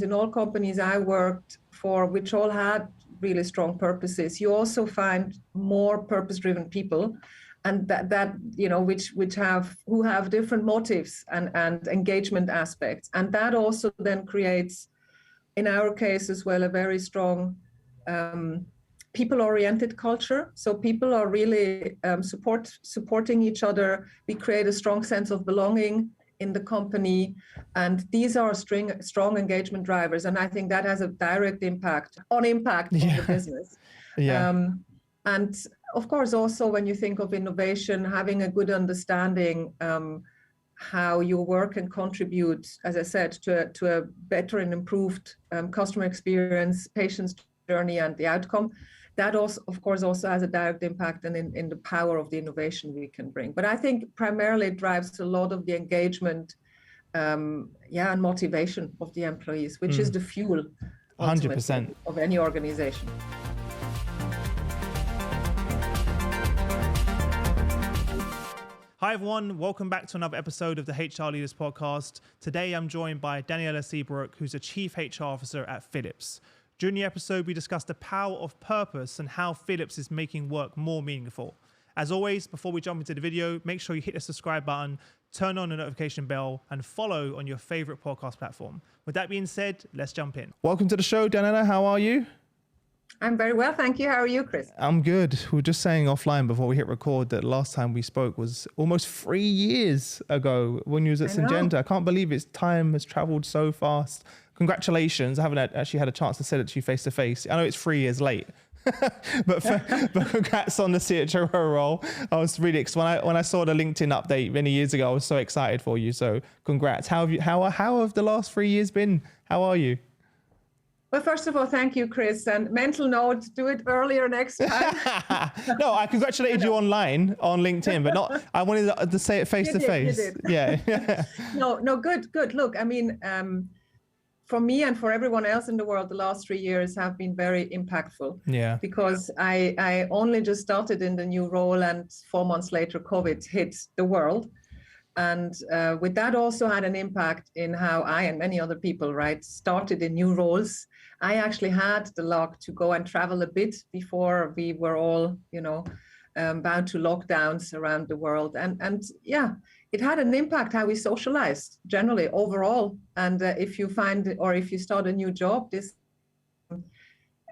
in all companies I worked for, which all had really strong purposes, you also find more purpose-driven people, and that who have different motives and engagement aspects, and that also then creates, in our case as well, a very strong people-oriented culture. So people are really supporting each other. We create a strong sense of belonging in the company, and these are strong engagement drivers. And I think that has a direct impact on the business. And of course, also when you think of innovation, having a good understanding how your work can contribute, as I said, to a better and improved customer experience, patient's journey, and the outcome. That also, of course, also has a direct impact in the power of the innovation we can bring. But I think primarily it drives a lot of the engagement, and motivation of the employees, which is the fuel, 100%, of any organization. Hi everyone, welcome back to another episode of the HR Leaders Podcast. Today I'm joined by Daniela Seabrook, who's a Chief HR Officer at Philips. During the episode, we discussed the power of purpose and how Philips is making work more meaningful. As always, before we jump into the video, make sure you hit the subscribe button, turn on the notification bell, and follow on your favorite podcast platform. With that being said, let's jump in. Welcome to the show, Daniela. How are you? I'm very well, thank you. How are you, Chris? I'm good. We were just saying offline before we hit record that last time we spoke was almost 3 years ago when you was at Syngenta. I can't believe time has traveled so fast. Congratulations. I haven't actually had a chance to say it to you face to face. I know it's 3 years late, but congrats on the CHRO role. I was really excited. When I saw the LinkedIn update many years ago, I was so excited for you. So congrats. How have the last 3 years been? How are you? Well, first of all, thank you, Chris. And mental note, do it earlier next time. No, I congratulated you online on LinkedIn, but not. I wanted to say it face to face. Yeah. No, good. Look, I mean, for me and for everyone else in the world, the last 3 years have been very impactful. Yeah. Because I only just started in the new role, and 4 months later, COVID hit the world. And with that also had an impact in how I and many other people, started in new roles. I actually had the luck to go and travel a bit before we were all, bound to lockdowns around the world. And it had an impact how we socialized generally overall. And if you start a new job,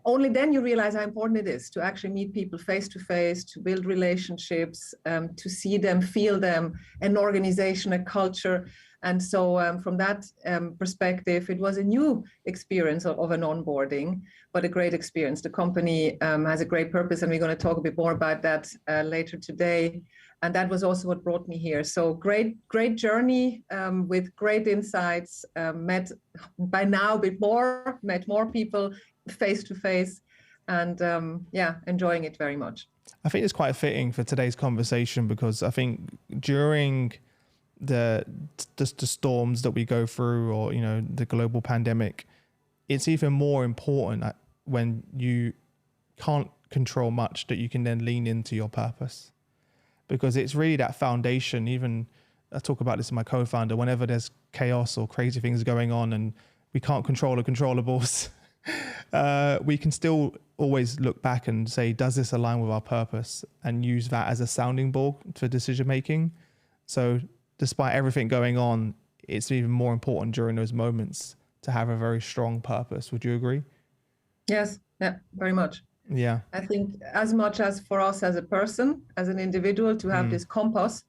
only then you realize how important it is to actually meet people face to face, to build relationships, to see them, feel them, an organization, a culture. And so from that perspective, it was a new experience of an onboarding, but a great experience. The company has a great purpose, and we're going to talk a bit more about that later today. And that was also what brought me here. So great journey with great insights, met by now a bit more, met more people face to face, and enjoying it very much. I think it's quite fitting for today's conversation because I think during the storms that we go through, or the global pandemic, it's even more important when you can't control much that you can then lean into your purpose, because it's really that foundation. Even I talk about this with my co-founder, whenever there's chaos or crazy things going on and we can't control the controllables, we can still always look back and say, does this align with our purpose, and use that as a sounding board for decision making. So despite everything going on, it's even more important during those moments to have a very strong purpose. Would you agree? Yes, yeah, very much. Yeah. I think as much as for us as a person, as an individual, to have this compass,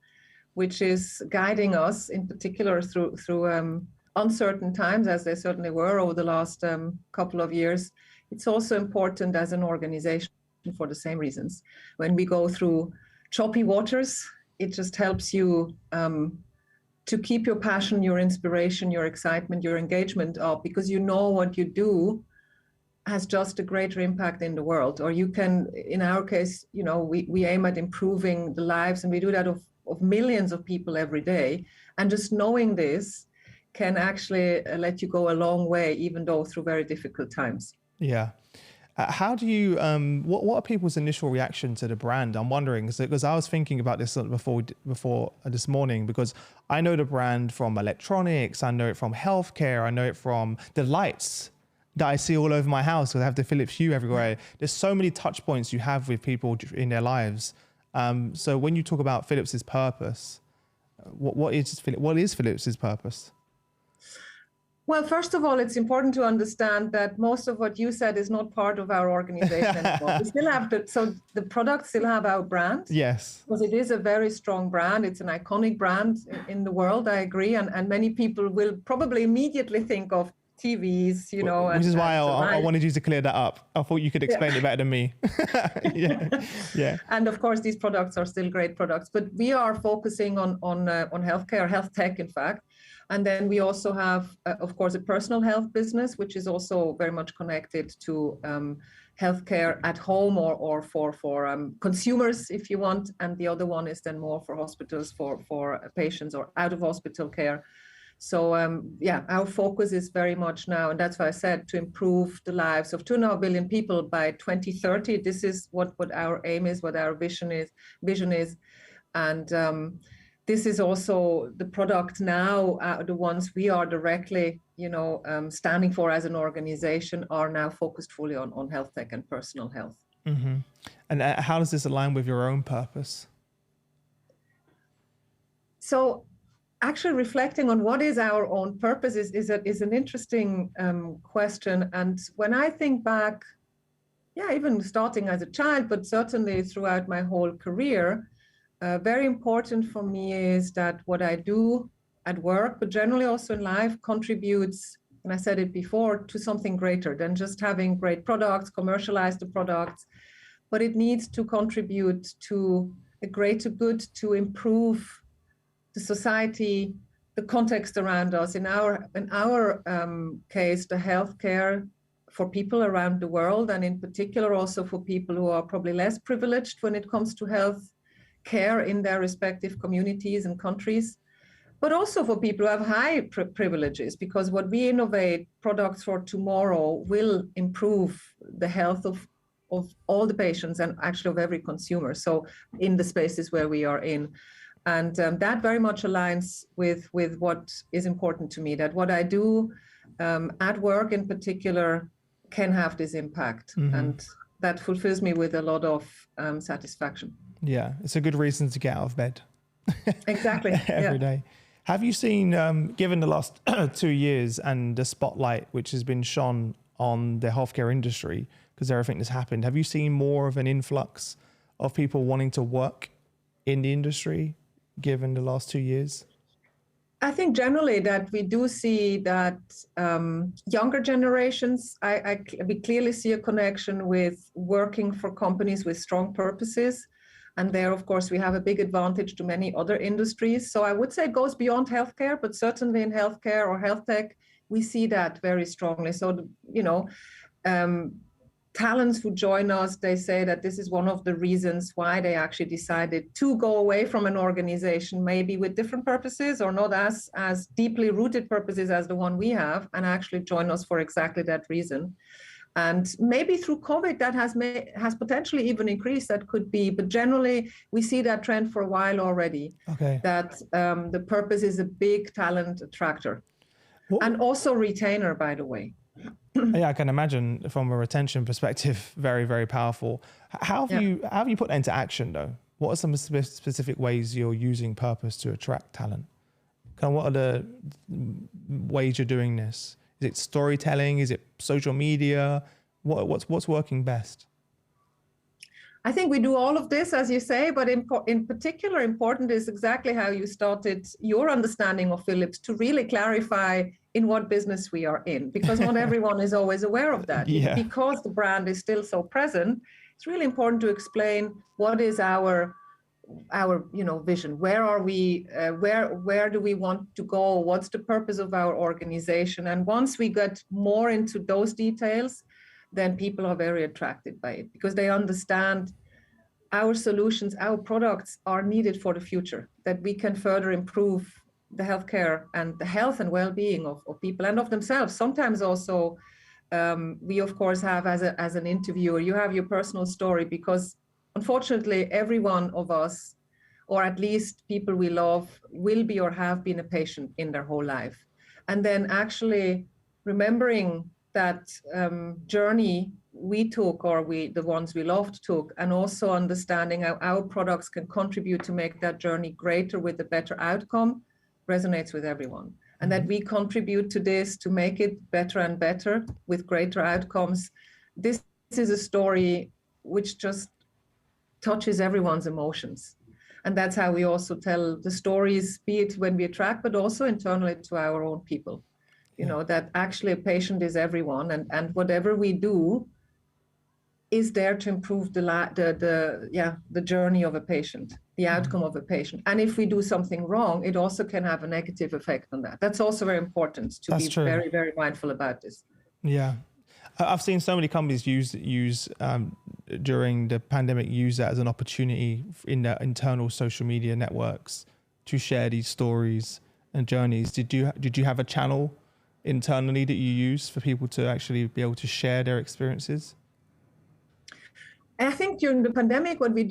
which is guiding us in particular through uncertain times, as they certainly were over the last couple of years. It's also important as an organization for the same reasons. When we go through choppy waters, it just helps you to keep your passion, your inspiration, your excitement, your engagement up, because what you do has just a greater impact in the world. Or you can, in our case, we aim at improving the lives, and we do that of millions of people every day. And just knowing this can actually let you go a long way, even though through very difficult times. Yeah. How do you, what are people's initial reaction to the brand? I'm wondering, because I was thinking about this before this morning, because I know the brand from electronics, I know it from healthcare, I know it from the lights that I see all over my house because I have the Philips Hue everywhere. There's so many touch points you have with people in their lives. So when you talk about Philips's purpose, what is Philips's purpose? Well, first of all, it's important to understand that most of what you said is not part of our organization anymore. We still have so the products still have our brand. Yes. Because it is a very strong brand. It's an iconic brand in the world, I agree. And many people will probably immediately think of TVs, you know. Which is why I wanted you to clear that up. I thought you could explain it better than me. Yeah. And of course, these products are still great products, but we are focusing on healthcare, health tech, in fact. And then we also have, of course, a personal health business, which is also very much connected to healthcare at home or for consumers, if you want. And the other one is then more for hospitals, for patients or out of hospital care. So our focus is very much now, and that's why I said, to improve the lives of 2.5 billion people by 2030. This is what our aim is, what our vision is. And this is also the product now, the ones we are directly, standing for as an organization are now focused fully on health tech and personal health. Mm-hmm. And how does this align with your own purpose? So actually reflecting on what is our own purpose is an interesting question. And when I think back, even starting as a child, but certainly throughout my whole career, very important for me is that what I do at work, but generally also in life, contributes, and I said it before, to something greater than just having great products, commercialize the products, but it needs to contribute to a greater good, to improve the society, the context around us. In our case, the healthcare for people around the world, and in particular also for people who are probably less privileged when it comes to health care in their respective communities and countries, but also for people who have high privileges, because what we innovate, products for tomorrow, will improve the health of all the patients and actually of every consumer. So in the spaces where we are in. And that very much aligns with what is important to me, that what I do at work in particular can have this impact. Mm-hmm. And that fulfills me with a lot of satisfaction. Yeah, it's a good reason to get out of bed. Exactly. Every day. Have you seen, given the last 2 years and the spotlight which has been shone on the healthcare industry, because everything that's happened, have you seen more of an influx of people wanting to work in the industry, given the last 2 years? I think generally that we do see that younger generations, we clearly see a connection with working for companies with strong purposes. And there, of course, we have a big advantage to many other industries. So I would say it goes beyond healthcare, but certainly in healthcare or health tech, we see that very strongly. So, talents who join us, they say that this is one of the reasons why they actually decided to go away from an organization, maybe with different purposes or not as deeply rooted purposes as the one we have, and actually join us for exactly that reason. And maybe through COVID, that has potentially even increased. That could be, but generally we see that trend for a while already. Okay. That the purpose is a big talent attractor, and also retainer, by the way. Yeah, I can imagine from a retention perspective, very, very powerful. How have you put that into action though? What are some specific ways you're using purpose to attract talent? What are the ways you're doing this? Is it storytelling? Is it social media? What's working best? I think we do all of this, as you say, but in particular important is exactly how you started your understanding of Philips, to really clarify in what business we are in, because not everyone is always aware of that. Yeah. Because the brand is still so present, it's really important to explain what is our vision. Where are we? Where do we want to go? What's the purpose of our organization? And once we get more into those details, then people are very attracted by it, because they understand our solutions, our products are needed for the future, that we can further improve the healthcare and the health and well-being of people and of themselves. Sometimes also we of course have as an interviewer, you have your personal story, because unfortunately every one of us, or at least people we love, will be or have been a patient in their whole life. And then actually remembering that journey we took, or the ones we loved took, and also understanding how our products can contribute to make that journey greater with a better outcome, resonates with everyone. And that we contribute to this to make it better and better with greater outcomes. This is a story which just touches everyone's emotions. And that's how we also tell the stories, be it when we attract, but also internally to our own people. You know, that actually a patient is everyone, and whatever we do is there to improve the journey of a patient, the outcome of a patient. And if we do something wrong, it also can have a negative effect on that. That's also very important to be very, very mindful about this. Yeah. I've seen so many companies use during the pandemic, use that as an opportunity in their internal social media networks to share these stories and journeys. Did you have a channel internally that you use for people to actually be able to share their experiences? I think during the pandemic, what we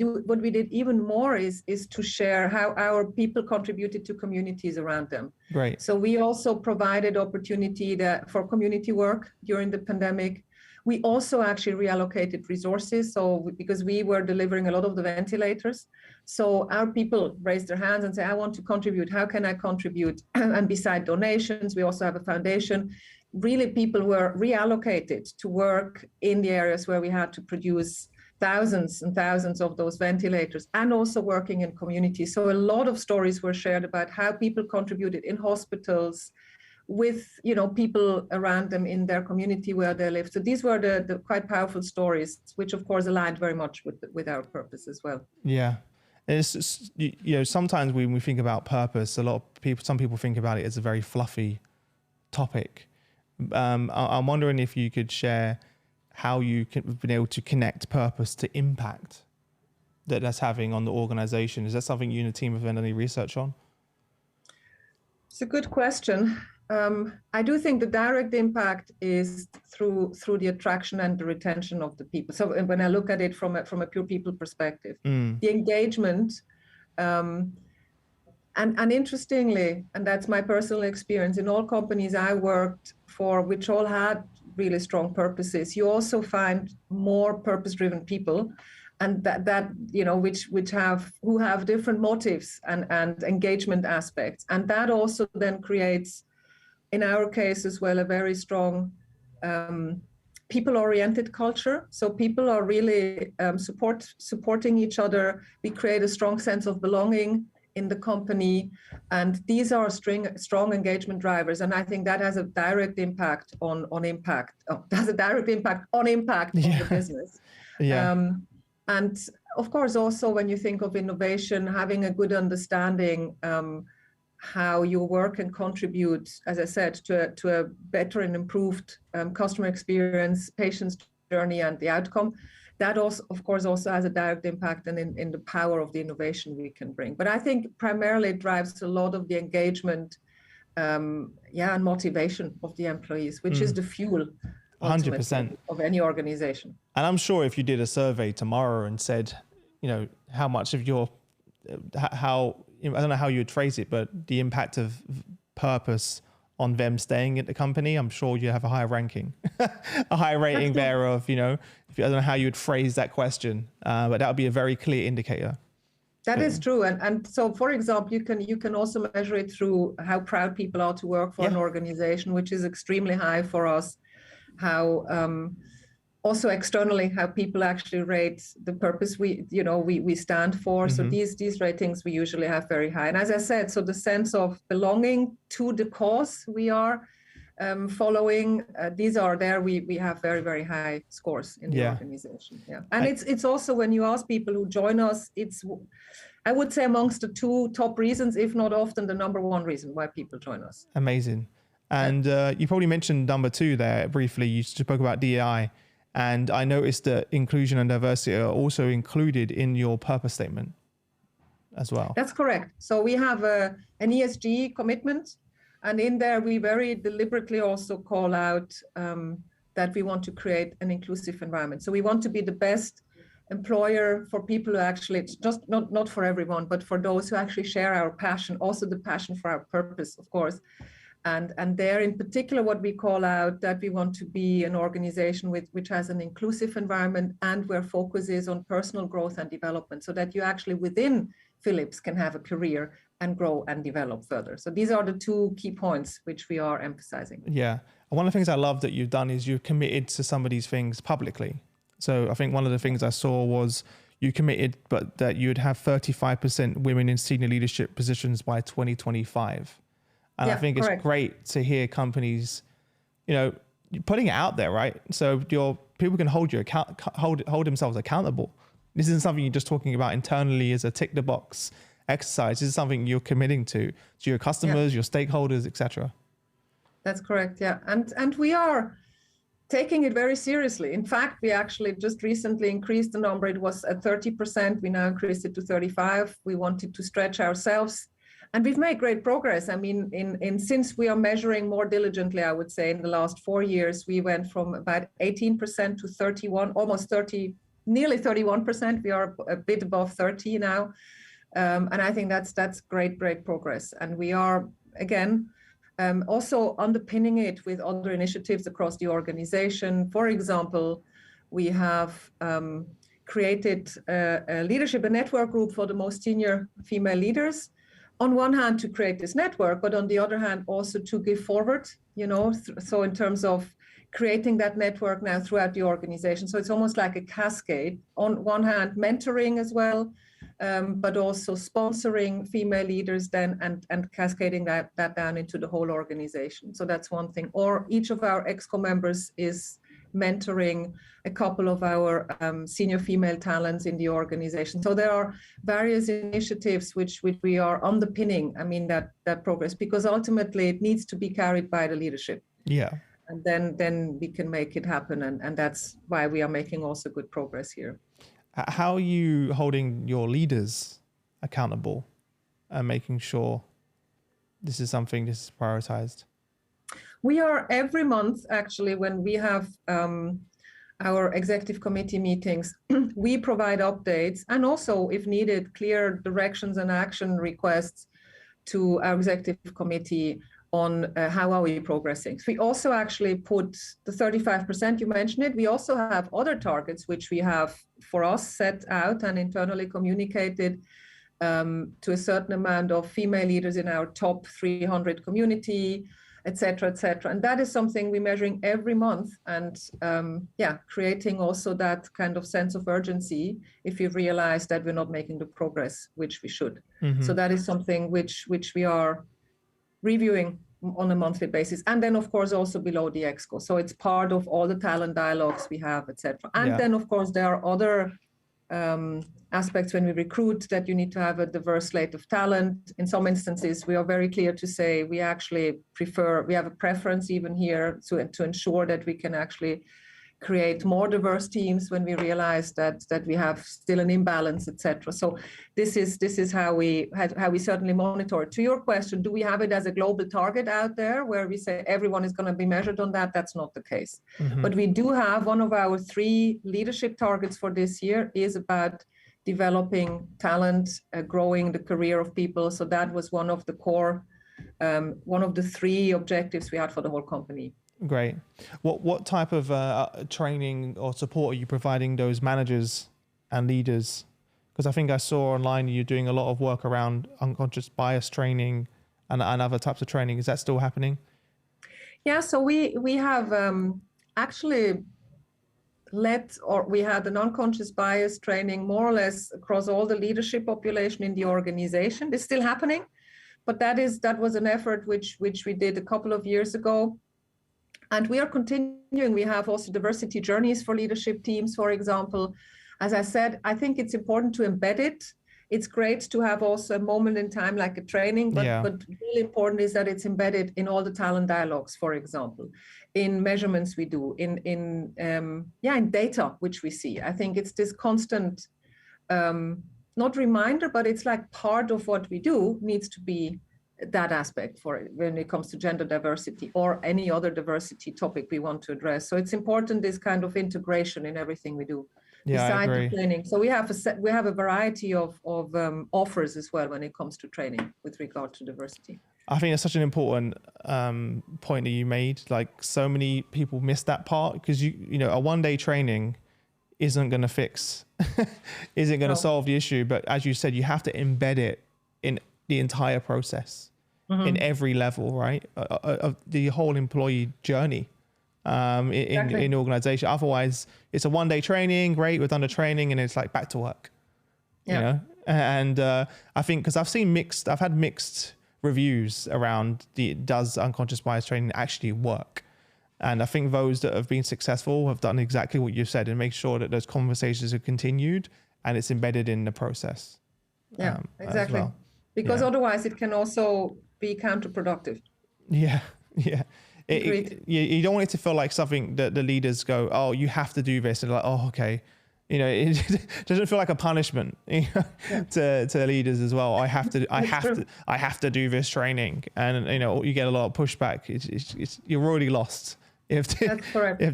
did even more is to share how our people contributed to communities around them. Great. So we also provided opportunity for community work during the pandemic. We also actually reallocated resources. So because we were delivering a lot of the ventilators, so our people raised their hands and say, I want to contribute. How can I contribute? And beside donations, we also have a foundation. Really, people were reallocated to work in the areas where we had to produce thousands and thousands of those ventilators, and also working in communities. So a lot of stories were shared about how people contributed in hospitals with, you know, people around them in their community where they live. So these were the quite powerful stories, which of course aligned very much with our purpose as well. Yeah. It's, you know, sometimes when we think about purpose, some people think about it as a very fluffy topic. I'm wondering if you could share how you have been able to connect purpose to impact that's having on the organization. Is that something you and the team have done any research on? It's a good question. I do think the direct impact is through the attraction and the retention of the people. So when I look at it from a pure people perspective, the engagement, and interestingly, and that's my personal experience, in all companies I worked for, which all had really strong purposes, you also find more purpose-driven people, and that you know, who have different motives and engagement aspects, and that also then creates, in our case as well, a very strong people-oriented culture. So people are really supporting each other. We create a strong sense of belonging in the company, and these are strong engagement drivers. And I think that has a direct impact on impact. Has a direct impact on the business. And of course, also when you think of innovation, having a good understanding how your work can contribute, as I said, to a better and improved customer experience, patient's journey, and the outcome. That also, of course, also has a direct impact in the power of the innovation we can bring. But I think primarily it drives a lot of the engagement, and motivation of the employees, which is the fuel, 100%, of any organization. And I'm sure if you did a survey tomorrow and said, you know, how much of your, I don't know how you would phrase it, but the impact of purpose on them staying at the company, I'm sure you have a higher ranking, a higher rating there of, you know, I don't know how you would phrase that question, but that would be a very clear indicator. That is true. And so, for example, you can also measure it through how proud people are to work for an organization, which is extremely high for us. How also externally, how people actually rate the purpose we stand for. So these ratings we usually have very high. And as I said, so the sense of belonging to the cause we are following, these are there. We have very, very high scores in the organization. Yeah. And it's also, when you ask people who join us, it's, I would say, amongst the two top reasons, if not often the number one reason why people join us. Amazing. And you probably mentioned number two there briefly. You spoke about DEI, and I noticed that inclusion and diversity are also included in your purpose statement as well. That's correct. So we have an ESG commitment, and in there we very deliberately also call out that we want to create an inclusive environment. So we want to be the best employer for people who actually, it's just not for everyone, but for those who actually share our passion, also the passion for our purpose, of course. And there in particular, what we call out that we want to be an organization which has an inclusive environment and where focus is on personal growth and development, so that you actually within Philips can have a career and grow and develop further. So these are the two key points which we are emphasizing. Yeah. And one of the things I love that you've done is you've committed to some of these things publicly. So I think one of the things I saw was you committed, but that you'd have 35% women in senior leadership positions by 2025. And yeah, I think correct. It's great to hear companies, putting it out there, right? So people can hold themselves accountable. This isn't something you're just talking about internally as a tick the box exercise. This is something you're committing to your customers, your stakeholders, etc. That's correct. Yeah. And we are taking it very seriously. In fact, we actually just recently increased the number. It was at 30%. We now increased it to 35%. We wanted to stretch ourselves. And we've made great progress. I mean, since we are measuring more diligently, I would say in the last 4 years, we went from about 18% to 31, almost 30, nearly 31%. We are a bit above 30 now. And I think that's great progress. And we are, again, also underpinning it with other initiatives across the organization. For example, we have created a network group for the most senior female leaders. On one hand, to create this network, but on the other hand, also to give forward, so in terms of creating that network now throughout the organization. So it's almost like a cascade. On one hand, mentoring as well, but also sponsoring female leaders then and cascading that down into the whole organization. So that's one thing. Or each of our ExCo members is mentoring a couple of our senior female talents in the organization. So there are various initiatives which we are underpinning, that progress, because ultimately it needs to be carried by the leadership. Yeah. And then we can make it happen. And that's why we are making also good progress here. How are you holding your leaders accountable and making sure this is prioritized? We are every month, actually, when we have our executive committee meetings, we provide updates and also, if needed, clear directions and action requests to our executive committee on how are we progressing. So we also actually put the 35%, you mentioned it. We also have other targets which we have for us set out and internally communicated to a certain amount of female leaders in our top 300 community, et cetera, et cetera. And that is something we're measuring every month and creating also that kind of sense of urgency if you realize that we're not making the progress which we should. Mm-hmm. So that is something which we are reviewing on a monthly basis. And then, of course, also below the ExCo. So it's part of all the talent dialogues we have, et cetera. And then, of course, there are other aspects when we recruit that you need to have a diverse slate of talent. In some instances, we are very clear to say we actually we have a preference even here to ensure that we can actually create more diverse teams when we realize that we have still an imbalance, etc. So this is how we certainly monitor it. To your question, do we have it as a global target out there where we say everyone is going to be measured on that? That's not the case. Mm-hmm. But we do have one of our 3 leadership targets for this year is about developing talent, growing the career of people. So that was one of the core, one of the 3 objectives we had for the whole company. Great. What type of training or support are you providing those managers and leaders? Because I think I saw online you're doing a lot of work around unconscious bias training and other types of training. Is that still happening? Yeah, so we have actually we had an unconscious bias training more or less across all the leadership population in the organization. It's still happening, but that was an effort which we did a couple of years ago. And we are continuing. We have also diversity journeys for leadership teams, for example. As I said, I think it's important to embed it. It's great to have also a moment in time like a training, but really important is that it's embedded in all the talent dialogues, for example, in measurements we do, in data which we see. I think it's this constant, not reminder, but it's like part of what we do needs to be that aspect for it when it comes to gender diversity or any other diversity topic we want to address. So it's important, this kind of integration in everything we do. Yeah, I beside agree. the training. So we have a variety of offers as well when it comes to training with regard to diversity. I think it's such an important point that you made. Like, so many people miss that part, because you know, a one-day training isn't going to fix, isn't going to solve the issue. But as you said, you have to embed it in the entire process, in every level, right, of the whole employee journey. In organization. Otherwise, it's a one-day training, great, we've done the training, and it's like back to work. You know? And I think, because I've had mixed reviews around does unconscious bias training actually work? And I think those that have been successful have done exactly what you said, and make sure that those conversations are continued and it's embedded in the process. Yeah, exactly. Well. Because otherwise it can also be counterproductive. Yeah. You don't want it to feel like something that the leaders go, oh, you have to do this, and like, oh, okay, you know, it doesn't feel like a punishment, you know, to leaders as well. I have to do this training, and you know, you get a lot of pushback. It's you're already lost if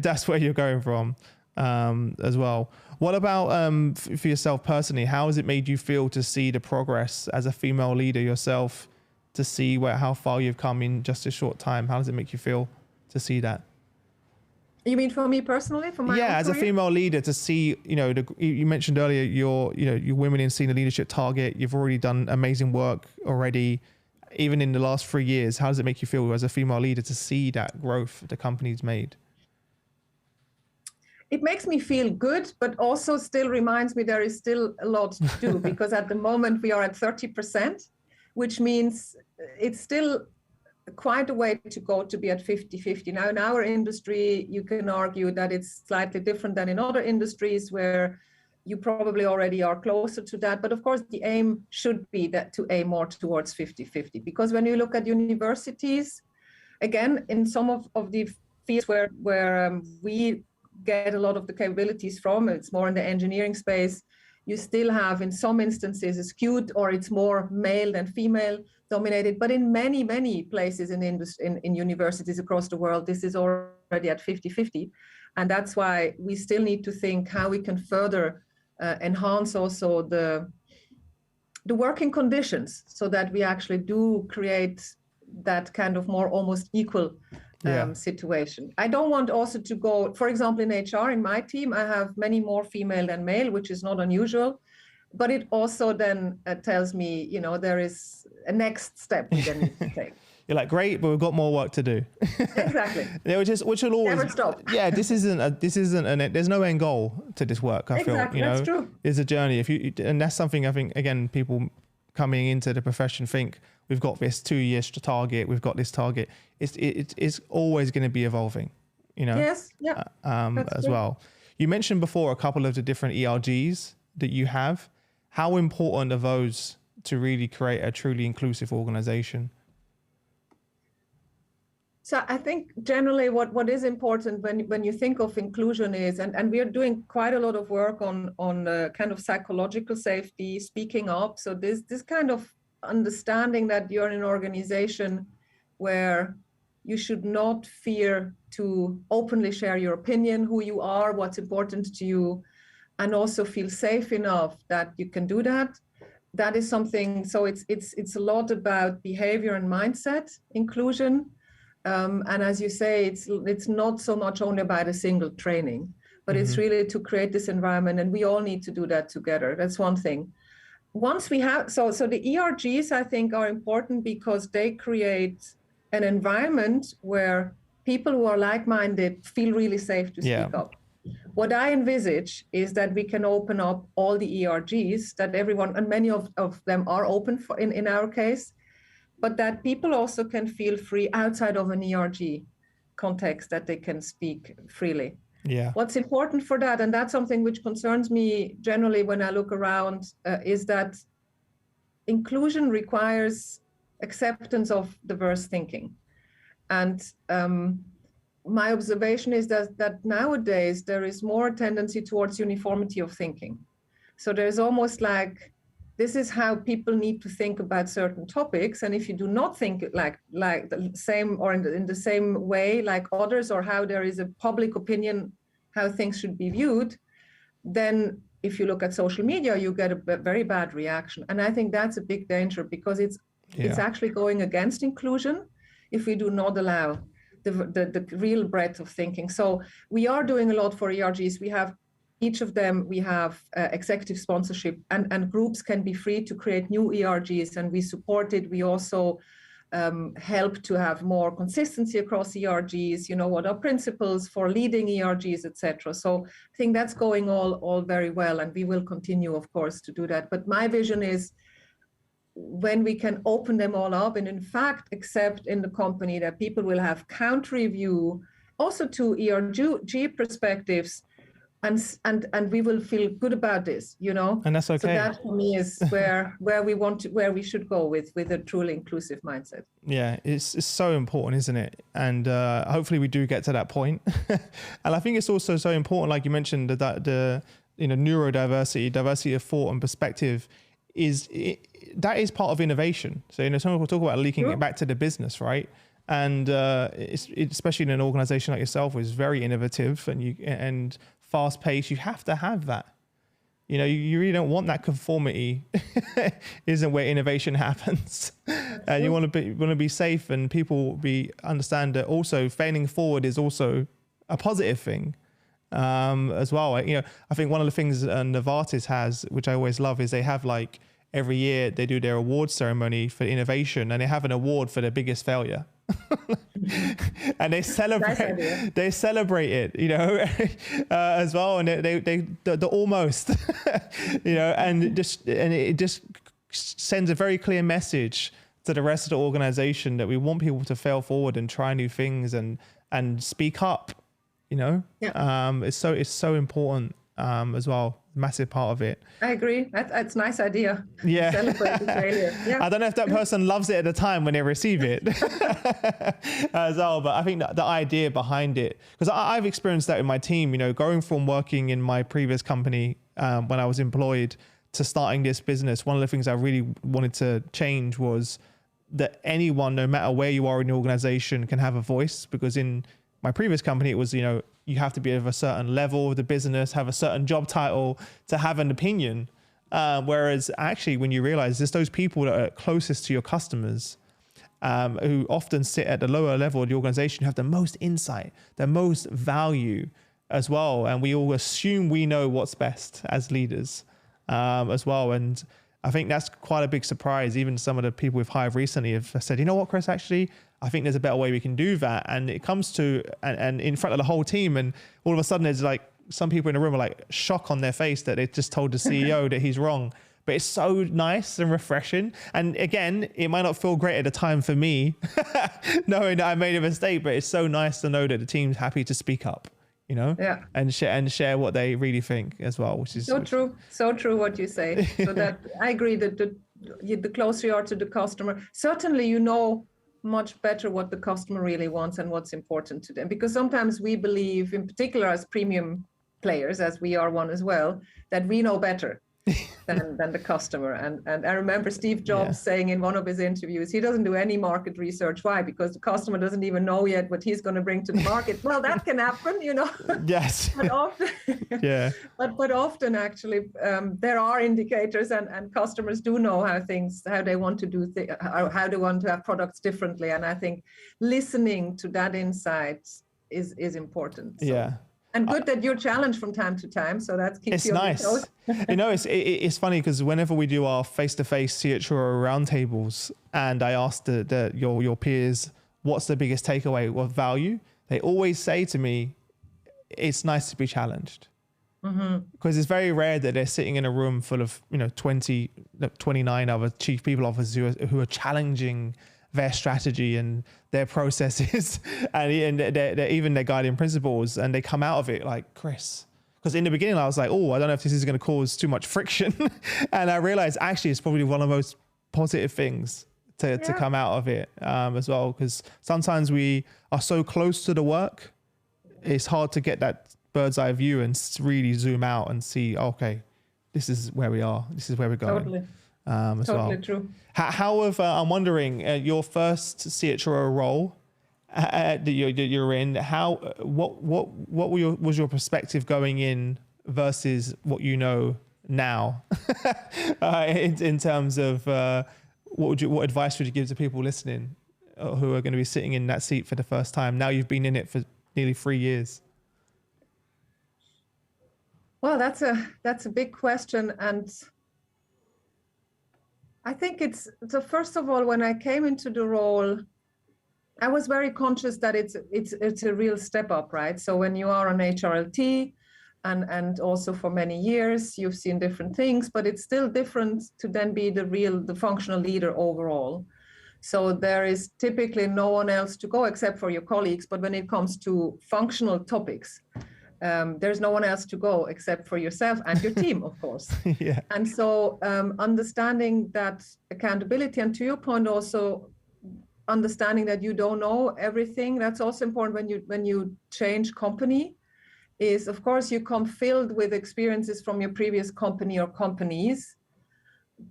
that's where you're going from, as well. What about for yourself personally? How has it made you feel to see the progress as a female leader yourself? To see how far you've come in just a short time? How does it make you feel to see that? You mean for me personally, for my as career? A female leader, to see, you know, you mentioned earlier your women in senior leadership target. You've already done amazing work already, even in the last 3 years. How does it make you feel as a female leader to see that growth the company's made? It makes me feel good, but also still reminds me there is still a lot to do, because at the moment we are at 30%, which means it's still quite a way to go to be at 50-50. Now, in our industry, you can argue that it's slightly different than in other industries where you probably already are closer to that. But of course, the aim should be that to aim more towards 50-50. Because when you look at universities, again, in some of the fields where we get a lot of the capabilities from, it's more in the engineering space, you still have, in some instances, a skewed, or it's more male than female dominated. But in many, many places in universities across the world, this is already at 50-50. And that's why we still need to think how we can further enhance also the working conditions, so that we actually do create that kind of more almost equal situation. I don't want also to go, for example, in HR, in my team, I have many more female than male, which is not unusual, but it also then tells me, you know, there is a next step we then need to take. You're like, great, but we've got more work to do. Exactly. Which will always never stop. Yeah, this isn't there's no end goal to this work. I feel, you know, that's true. It's a journey. And that's something I think, again, people coming into the profession think, we've got this 2 years to target, we've got this target. It's always going to be evolving, you know. Yes, yeah. As well. You mentioned before a couple of the different ERGs that you have. How important are those to really create a truly inclusive organization? So I think generally what is important when you think of inclusion is, and we are doing quite a lot of work on kind of psychological safety, speaking up. So this kind of understanding that you're in an organization where you should not fear to openly share your opinion, who you are, what's important to you, and also feel safe enough that you can do that. That is something. So it's a lot about behavior and mindset inclusion. And as you say, it's not so much only about a single training, but it's really to create this environment, and we all need to do that together. That's one thing. Once we have, so the ERGs, I think, are important because they create an environment where people who are like-minded feel really safe to speak up. What I envisage is that we can open up all the ERGs, that everyone, and many of them are open for in our case, but that people also can feel free outside of an ERG context, that they can speak freely. Yeah. What's important for that, and that's something which concerns me generally when I look around, is that inclusion requires acceptance of diverse thinking. And my observation is that nowadays there is more tendency towards uniformity of thinking. So there's almost like this is how people need to think about certain topics. And if you do not think like the same or in the same way like others, or how there is a public opinion, how things should be viewed, then if you look at social media, you get a very bad reaction. And I think that's a big danger, because it's actually going against inclusion if we do not allow the real breadth of thinking. So we are doing a lot for ERGs. We have each of them, we have executive sponsorship, and groups can be free to create new ERGs, and we support it. We also help to have more consistency across ERGs, what are principles for leading ERGs, etc. So I think that's going all very well, and we will continue, of course, to do that. But my vision is, when we can open them all up and in fact accept in the company that people will have counter review also to ERG perspectives, and we will feel good about this, And that's okay. So that for me is where we should go with a truly inclusive mindset. Yeah, it's so important, isn't it? And hopefully we do get to that point. And I think it's also so important, like you mentioned, that the neurodiversity, diversity of thought and perspective that is part of innovation. So some people talk about linking it back to the business, right? And especially in an organization like yourself, is very innovative and fast paced. You have to have that. You really don't want that conformity. Isn't where innovation happens. And you want to be safe, and people understand that also failing forward is also a positive thing. As well. I think one of the things Novartis has, which I always love, is they have like every year they do their award ceremony for innovation, and they have an award for their biggest failure. And they celebrate it, as well. And they almost, and it just sends a very clear message to the rest of the organization that we want people to fail forward and try new things and speak up. It's so important as well. Massive part of it. I agree. That's a nice idea. Yeah. Celebrate the failure. Yeah. I don't know if that person loves it at the time when they receive it as well, but I think that the idea behind it, because I've experienced that in my team, going from working in my previous company when I was employed to starting this business. One of the things I really wanted to change was that anyone, no matter where you are in the organization, can have a voice, because in my previous company, it was, you have to be of a certain level of the business, have a certain job title to have an opinion. Whereas actually, when you realize it's those people that are closest to your customers, who often sit at the lower level of the organization, who have the most insight, the most value as well. And we all assume we know what's best as leaders as well. And I think that's quite a big surprise. Even some of the people we've hired recently have said, you know what, Chris, actually, I think there's a better way we can do that. And it comes to, and in front of the whole team, and all of a sudden there's like some people in the room are like shock on their face that they just told the CEO that he's wrong. But it's so nice and refreshing. And again, it might not feel great at the time for me, knowing that I made a mistake, but it's so nice to know that the team's happy to speak up, and share what they really think as well, which is so true what you say. So that I agree that the closer you are to the customer, certainly much better what the customer really wants and what's important to them. Because sometimes we believe, in particular as premium players, as we are one as well, that we know better than the customer. And I remember Steve Jobs saying in one of his interviews, he doesn't do any market research. Why? Because the customer doesn't even know yet what he's going to bring to the market. Well, that can happen, Yes. But often, but often actually, there are indicators, and customers do know how they want to do how they want to have products differently. And I think listening to that insight is important. So. Yeah. And good that you're challenged from time to time, so that keeps you on your toes. It's funny because whenever we do our face-to-face CHRO roundtables, and I ask your peers, what's the biggest takeaway of value? They always say to me, it's nice to be challenged. Because it's very rare that they're sitting in a room full of 29 other chief people officers who are challenging their strategy and their processes and even their guiding principles, and they come out of it like, Chris, because in the beginning I was like, I don't know if this is going to cause too much friction. And I realized actually it's probably one of the most positive things to come out of it as well, because sometimes we are so close to the work, it's hard to get that bird's eye view and really zoom out and see, okay, this is where we are, this is where we're going. as Totally well. true. How have I'm wondering your first CHRO role that you're in? How what was your perspective going in versus what you know now, in terms of what advice would you give to people listening who are going to be sitting in that seat for the first time? Now you've been in it for nearly 3 years. Well, that's a big question, and I think it's so. First of all, when I came into the role, I was very conscious that it's a real step up, right? So when you are on HRLT, and also for many years you've seen different things, but it's still different to then be the functional leader overall. So there is typically no one else to go except for your colleagues. But when it comes to functional topics, there's no one else to go except for yourself and your team, of course. Yeah. And so understanding that accountability, and to your point also, understanding that you don't know everything, that's also important when you change company, is of course you come filled with experiences from your previous company or companies,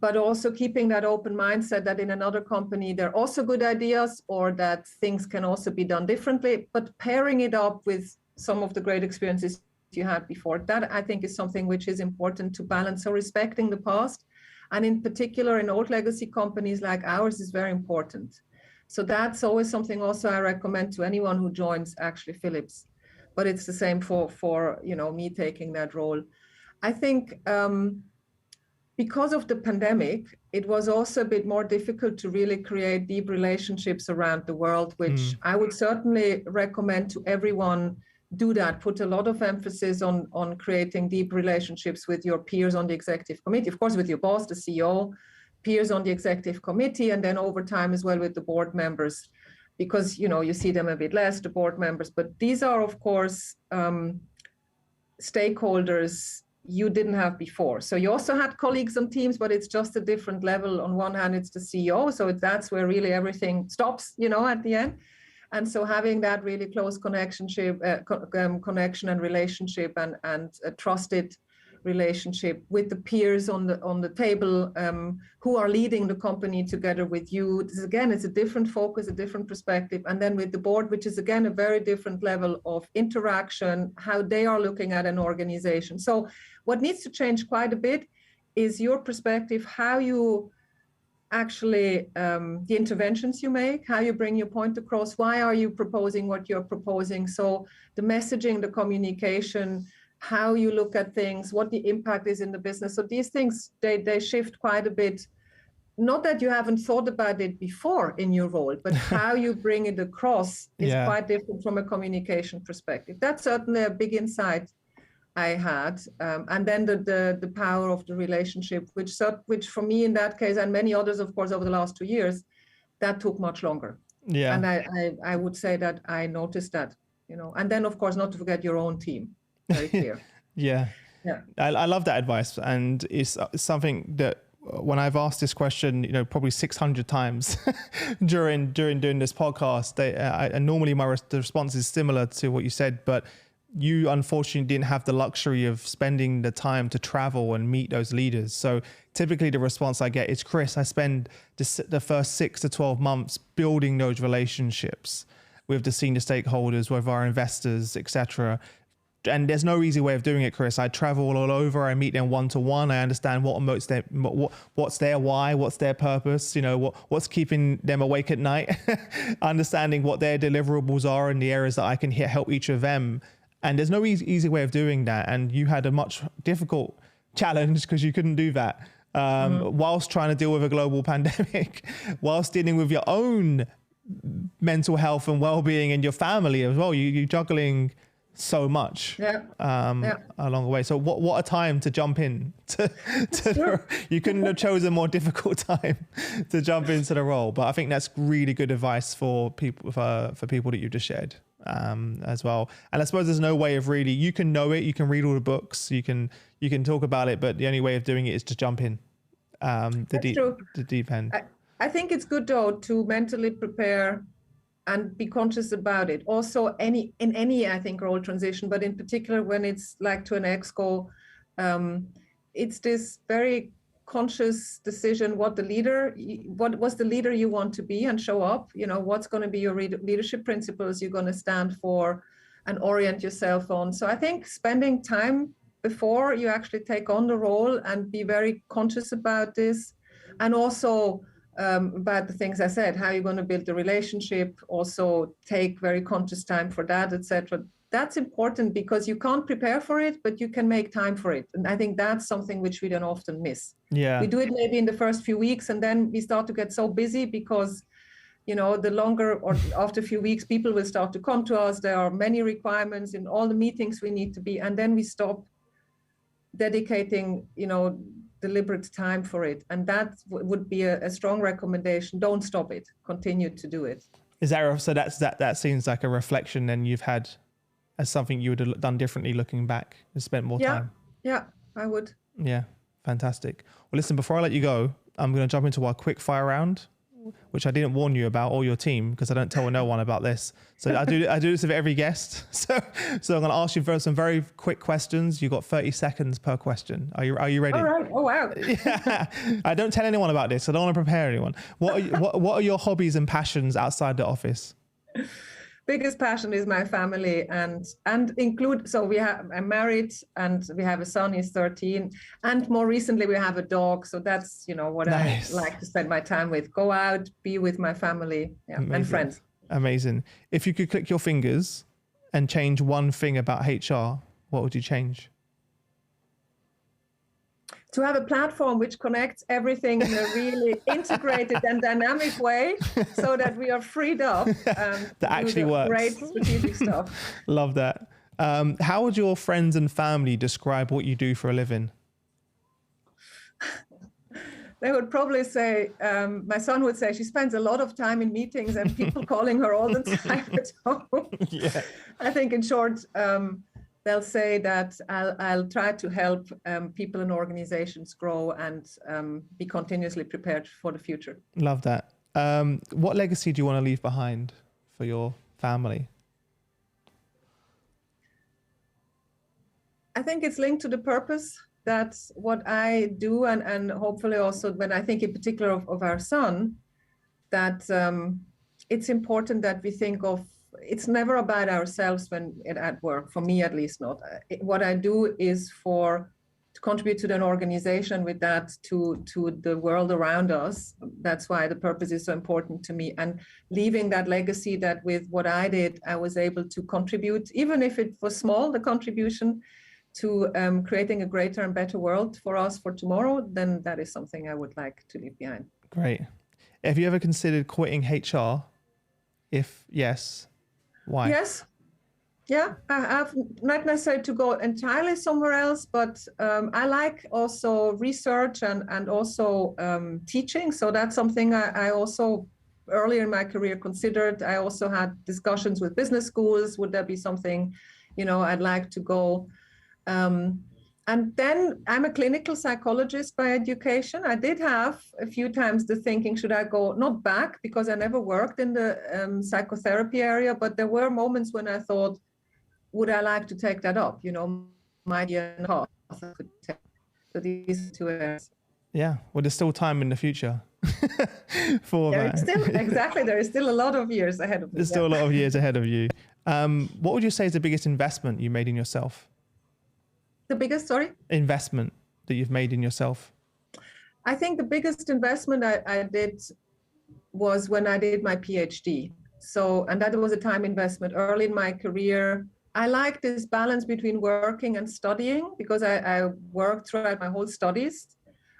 but also keeping that open mindset that in another company there are also good ideas, or that things can also be done differently, but pairing it up with some of the great experiences you had before. That I think is something which is important to balance. So respecting the past, and in particular in old legacy companies like ours, is very important. So that's always something also I recommend to anyone who joins actually Philips, but it's the same for me taking that role. I think because of the pandemic, it was also a bit more difficult to really create deep relationships around the world, which I would certainly recommend to everyone do that. Put a lot of emphasis on creating deep relationships with your peers on the executive committee, of course, with your boss, the CEO, peers on the executive committee, and then over time as well with the board members, because you see them a bit less, the board members, but these are of course stakeholders you didn't have before. So you also had colleagues on teams, but it's just a different level. On one hand, it's the CEO, so that's where really everything stops, at the end. And so having that really close connection and relationship, and a trusted relationship with the peers on the table, who are leading the company together with you. This, again, it's a different focus, a different perspective. And then with the board, which is again a very different level of interaction, how they are looking at an organization. So what needs to change quite a bit is your perspective, how you actually the interventions you make, how you bring your point across, why are you proposing what you're proposing. So the messaging, the communication, how you look at things, what the impact is in the business. So these things, they shift quite a bit. Not that you haven't thought about it before in your role, but how you bring it across is quite different from a communication perspective. That's certainly a big insight I had. And then the power of the relationship, which for me in that case, and many others, of course, over the last 2 years, that took much longer. Yeah. And I would say that I noticed that, and then of course, not to forget your own team. Very clear. Yeah. I love that advice, and it's something that when I've asked this question, probably 600 times during doing this podcast, and normally the response is similar to what you said, but you unfortunately didn't have the luxury of spending the time to travel and meet those leaders. So typically the response I get is, Chris, I spend the first 6 to 12 months building those relationships with the senior stakeholders, with our investors, etc. And there's no easy way of doing it, Chris. I travel all over. I meet them one-to-one. I understand what's their why, what's their purpose, what's keeping them awake at night, understanding what their deliverables are in the areas that I can help each of them. And there's no easy way of doing that. And you had a much difficult challenge because you couldn't do that whilst trying to deal with a global pandemic, whilst dealing with your own mental health and well-being and your family as well. You're juggling so much along the way. So what a time to jump in you couldn't have chosen a more difficult time to jump into the role. But I think that's really good advice for people that you've just shared as well. And I suppose there's no way of really, you can know it, you can read all the books, you can talk about it, but the only way of doing it is to jump in the deep end. I think it's good though to mentally prepare and be conscious about it. Also, in any I think role transition, but in particular when it's like to an exco, it's this very conscious decision what was the leader you want to be and show up, what's going to be your leadership principles you're going to stand for and orient yourself on. So I think spending time before you actually take on the role and be very conscious about this, and also about the things I said, how you're going to build the relationship, also take very conscious time for that, etc. That's important because you can't prepare for it, but you can make time for it. And I think that's something which we don't often miss. Yeah. We do it maybe in the first few weeks, and then we start to get so busy because, the longer or after a few weeks, people will start to come to us. There are many requirements in all the meetings we need to be, and then we stop dedicating, deliberate time for it. And that would be a strong recommendation. Don't stop it. Continue to do it. Is that so? That seems like a reflection then you've had as something you would have done differently looking back and spent more time. Yeah, I would. Yeah, fantastic. Well, listen, before I let you go, I'm going to jump into our quick fire round, which I didn't warn you about or your team because I don't tell no one about this. So I do this with every guest. So I'm going to ask you for some very quick questions. You've got 30 seconds per question. Are you ready? All right. Oh, wow. Yeah. I don't tell anyone about this. I don't want to prepare anyone. What are your hobbies and passions outside the office? Biggest passion is my family and include, so I'm married and we have a son, he's 13, and more recently we have a dog. So that's, what Nice. I like to spend my time with, go out, be with my family and friends. Amazing. If you could click your fingers and change one thing about HR, what would you change? To have a platform which connects everything in a really integrated and dynamic way so that we are freed up that actually works. Great strategic stuff. Love that. How would your friends and family describe what you do for a living? They would probably say, my son would say, she spends a lot of time in meetings and people calling her all the time at home. Yeah. I think in short, they'll say that I'll try to help people and organizations grow and be continuously prepared for the future. Love that. What legacy do you want to leave behind for your family? I think it's linked to the purpose. That's what I do. And hopefully also when I think in particular of our son, that it's important that we think of, it's never about ourselves when at work, for me at least not. What I do is to contribute to an organization with that to the world around us. That's why the purpose is so important to me. And leaving that legacy that with what I did, I was able to contribute, even if it was small, the contribution to creating a greater and better world for us for tomorrow, then that is something I would like to leave behind. Great. Have you ever considered quitting HR? If yes, why? Yes. Yeah, I've not necessarily to go entirely somewhere else, but I like also research and also teaching. So that's something I also earlier in my career considered. I also had discussions with business schools. Would there be something, I'd like to go? And then I'm a clinical psychologist by education. I did have a few times the thinking, should I go, not back, because I never worked in the psychotherapy area, but there were moments when I thought, would I like to take that up? My idea and path I could take. So these two areas. Yeah, well, there's still time in the future for that. There is still a lot of years ahead of me. There's still a lot of years ahead of you. What would you say is the biggest investment you made in yourself? The biggest, investment that you've made in yourself? I think the biggest investment I did was when I did my PhD. So, and that was a time investment early in my career. I like this balance between working and studying because I worked throughout my whole studies.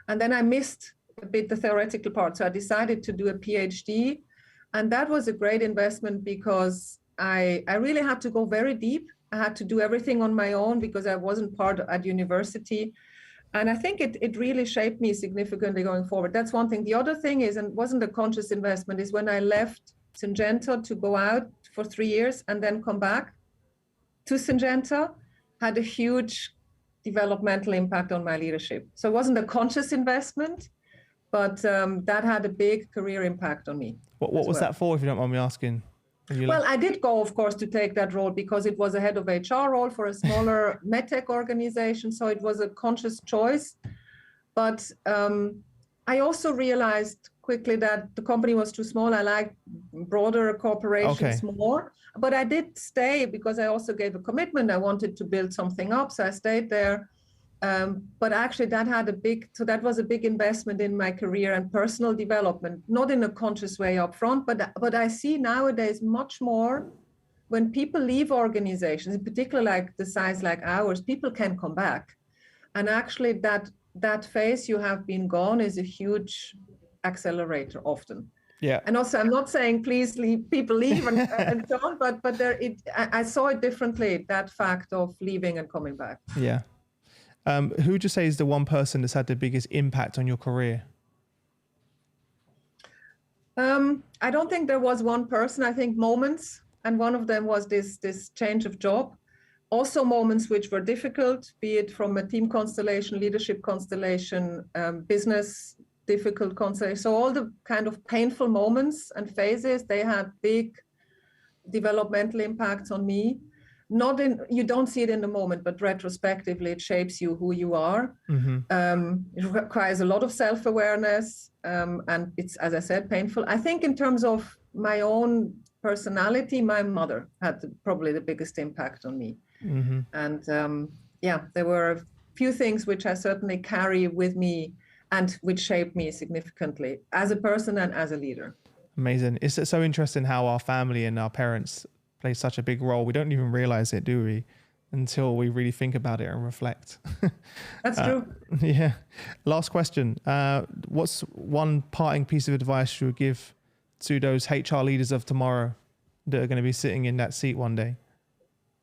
And then I missed a bit the theoretical part. So I decided to do a PhD. And that was a great investment because I really had to go very deep. I had to do everything on my own because I wasn't part at university. And I think it really shaped me significantly going forward. That's one thing. The other thing is, and wasn't a conscious investment, is when I left Syngenta to go out for 3 years and then come back to Syngenta, had a huge developmental impact on my leadership. So it wasn't a conscious investment, but that had a big career impact on me. What was that for, if you don't mind me asking? Well, I did go, of course, to take that role because it was a head of HR role for a smaller medtech organization. So it was a conscious choice. But I also realized quickly that the company was too small. I like broader corporations more. But I did stay because I also gave a commitment. I wanted to build something up, so I stayed there. But actually that was a big investment in my career and personal development, not in a conscious way up front, but I see nowadays much more when people leave organizations, in particular like the size like ours, people can come back. And actually that phase you have been gone is a huge accelerator often. Yeah. And also, I'm not saying please people leave and so on, but I saw it differently, that fact of leaving and coming back. Yeah. Who would you say is the one person that's had the biggest impact on your career? I don't think there was one person. I think moments, and one of them was this change of job. Also moments which were difficult, be it from a team constellation, leadership constellation, business difficult constellation. So all the kind of painful moments and phases, they had big developmental impacts on me. You don't see it in the moment, but retrospectively, it shapes you who you are. It requires a lot of self-awareness, and it's, as I said, painful. I think in terms of my own personality, my mother had probably the biggest impact on me. And there were a few things which I certainly carry with me and which shaped me significantly as a person and as a leader. Amazing. It's so interesting how our family and our parents play such a big role. We don't even realize it, do we? Until we really think about it and reflect. That's true. Yeah. Last question. What's one parting piece of advice you would give to those HR leaders of tomorrow that are going to be sitting in that seat one day?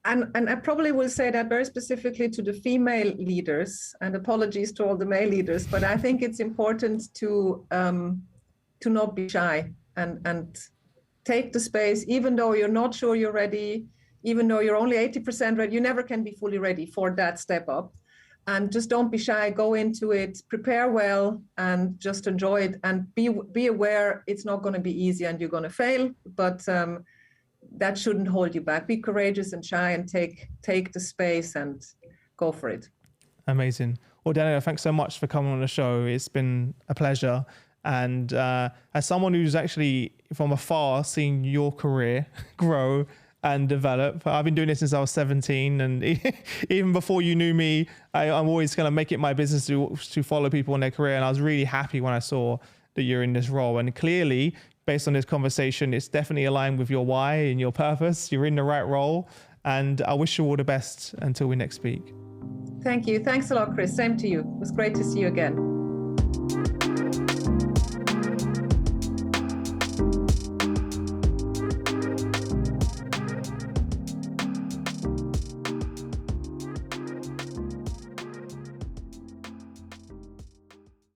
And I probably will say that very specifically to the female leaders, and apologies to all the male leaders, but I think it's important to not be shy and take the space, even though you're not sure you're ready, even though you're only 80% ready. You never can be fully ready for that step up. And just don't be shy, go into it, prepare well, and just enjoy it, and be aware it's not going to be easy and you're going to fail, but that shouldn't hold you back. Be courageous and shy and take the space and go for it. Amazing. Well, Daniela, thanks so much for coming on the show. It's been a pleasure. And as someone who's actually from afar seen your career grow and develop, I've been doing this since I was 17, and even before you knew me, I'm always going to make it my business to follow people in their career. And I was really happy when I saw that you're in this role. And clearly, based on this conversation, it's definitely aligned with your why and your purpose. You're in the right role, and I wish you all the best until we next speak. Thank you. Thanks a lot, Chris. Same to you. It was great to see you again.